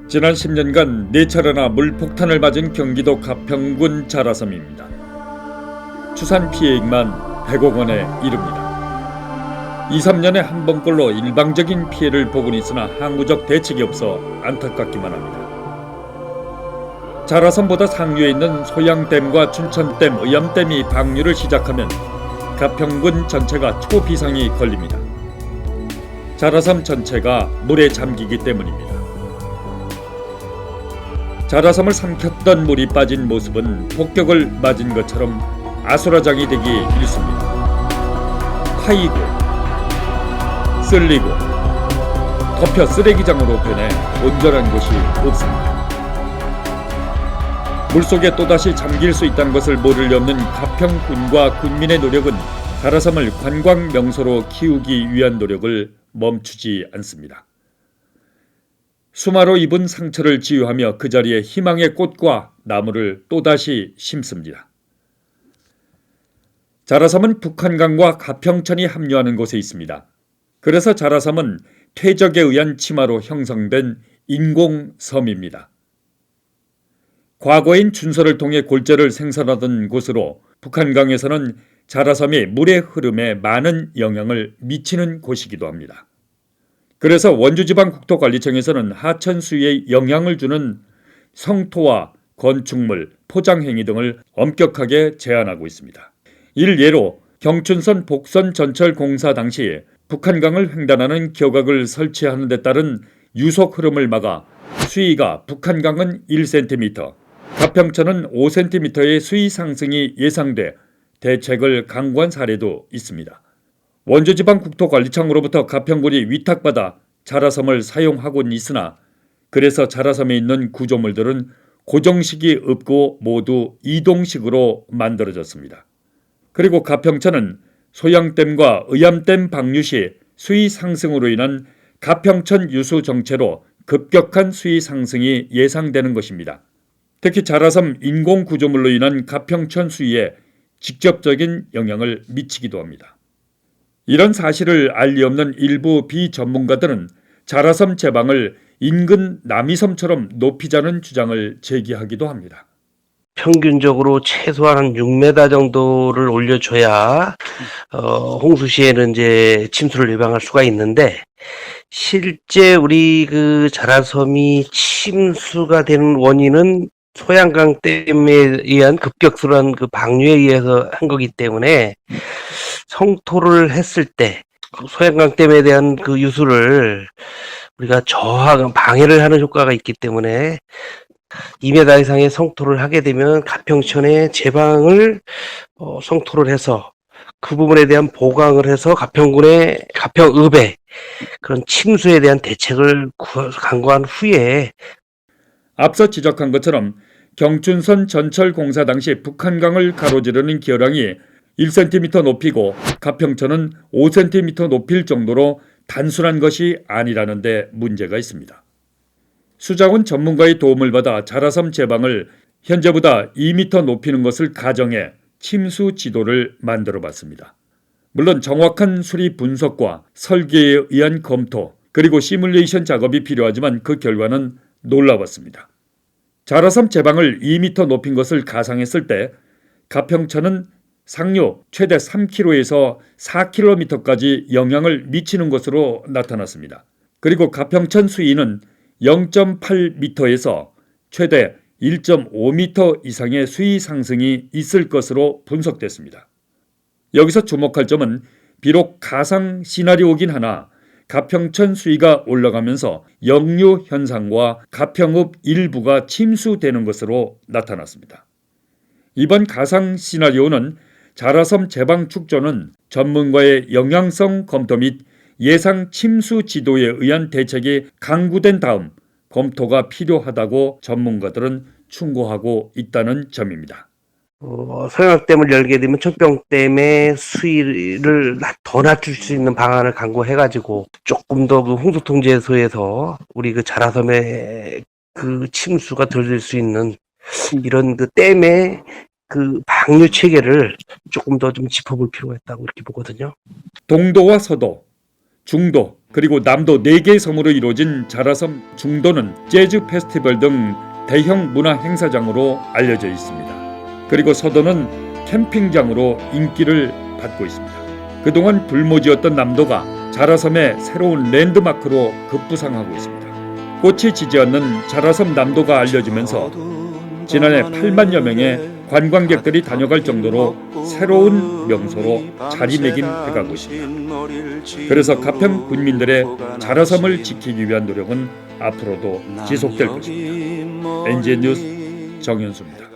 지난 10년간 4차례나 물폭탄을 맞은 경기도 가평군 자라섬입니다. 추산 피해액만 100억 원에 이릅니다. 2, 3년에 한 번꼴로 일방적인 피해를 보곤 있으나 항구적 대책이 없어 안타깝기만 합니다. 자라섬보다 상류에 있는 소양댐과 춘천댐, 의암댐이 방류를 시작하면 가평군 전체가 초비상이 걸립니다. 자라섬 전체가 물에 잠기기 때문입니다. 자라섬을 삼켰던 물이 빠진 모습은 폭격을 맞은 것처럼 아수라장이 되기 일쑤입니다. 파이고, 쓸리고, 덮여 쓰레기장으로 변해 온전한 곳이 없습니다. 물속에 또다시 잠길 수 있다는 것을 모를 리 없는 가평군과 군민의 노력은 자라섬을 관광 명소로 키우기 위한 노력을 멈추지 않습니다. 수마로 입은 상처를 치유하며 그 자리에 희망의 꽃과 나무를 또다시 심습니다. 자라섬은 북한강과 가평천이 합류하는 곳에 있습니다. 그래서 자라섬은 퇴적에 의한 침하로 형성된 인공섬입니다. 과거인 준서를 통해 골재를 생산하던 곳으로 북한강에서는 자라섬이 물의 흐름에 많은 영향을 미치는 곳이기도 합니다. 그래서 원주지방국토관리청에서는 하천 수위에 영향을 주는 성토와 건축물, 포장행위 등을 엄격하게 제한하고 있습니다. 일예로 경춘선 복선 전철 공사 당시 북한강을 횡단하는 격악을 설치하는 데 따른 유속 흐름을 막아 수위가 북한강은 1cm, 가평천은 5cm의 수위 상승이 예상돼 대책을 강구한 사례도 있습니다. 원주지방국토관리청으로부터 가평군이 위탁받아 자라섬을 사용하고는 있으나 그래서 자라섬에 있는 구조물들은 고정식이 없고 모두 이동식으로 만들어졌습니다. 그리고 가평천은 소양댐과 의암댐 방류 시 수위 상승으로 인한 가평천 유수 정체로 급격한 수위 상승이 예상되는 것입니다. 특히 자라섬 인공 구조물로 인한 가평천 수위에 직접적인 영향을 미치기도 합니다. 이런 사실을 알 리 없는 일부 비전문가들은 자라섬 제방을 인근 남이섬처럼 높이자는 주장을 제기하기도 합니다. 평균적으로 최소한 6m 정도를 올려줘야 홍수 시에는 이제 침수를 예방할 수가 있는데, 실제 우리 그 자라섬이 침수가 되는 원인은 소양강 댐에 의한 급격스러운 그 방류에 의해서 한 거기 때문에 성토를 했을 때 소양강 댐에 대한 그 유수를 우리가 방해를 하는 효과가 있기 때문에 2m 이상의 성토를 하게 되면 가평천의 제방을 성토를 해서 그 부분에 대한 보강을 해서 가평읍의 그런 침수에 대한 대책을 강구한 후에 앞서 지적한 것처럼 경춘선 전철 공사 당시 북한강을 가로지르는 기어랑이 1cm 높이고 가평천은 5cm 높일 정도로 단순한 것이 아니라는 데 문제가 있습니다. 수자원 전문가의 도움을 받아 자라섬 제방을 현재보다 2m 높이는 것을 가정해 침수 지도를 만들어 봤습니다. 물론 정확한 수리 분석과 설계에 의한 검토 그리고 시뮬레이션 작업이 필요하지만 그 결과는 놀라웠습니다. 자라섬 제방을 2m 높인 것을 가상했을 때 가평천은 상류 최대 3km에서 4km까지 영향을 미치는 것으로 나타났습니다. 그리고 가평천 수위는 0.8m에서 최대 1.5m 이상의 수위 상승이 있을 것으로 분석됐습니다. 여기서 주목할 점은 비록 가상 시나리오긴 하나 가평천 수위가 올라가면서 역류 현상과 가평읍 일부가 침수되는 것으로 나타났습니다. 이번 가상 시나리오는 자라섬 제방 축조는 전문가의 영향성 검토 및 예상 침수 지도에 의한 대책이 강구된 다음 검토가 필요하다고 전문가들은 충고하고 있다는 점입니다. 소양강댐을 열게 되면 청평댐의 수위를 더 낮출 수 있는 방안을 강구해가지고 조금 더 그 홍수통제소에서 우리 그 자라섬의 그 침수가 덜 될 수 있는 이런 그 댐의 그 방류 체계를 조금 더 좀 짚어볼 필요가 있다고 이렇게 보거든요. 동도와 서도, 중도, 그리고 남도 4개의 섬으로 이루어진 자라섬 중도는 재즈 페스티벌 등 대형 문화 행사장으로 알려져 있습니다. 그리고 서도는 캠핑장으로 인기를 받고 있습니다. 그동안 불모지였던 남도가 자라섬의 새로운 랜드마크로 급부상하고 있습니다. 꽃이 지지 않는 자라섬 남도가 알려지면서 지난해 8만여 명의 관광객들이 다녀갈 정도로 새로운 명소로 자리매김해가고 있습니다. 그래서 가평 군민들의 자라섬을 지키기 위한 노력은 앞으로도 지속될 것입니다. NGN 뉴스 정현수입니다.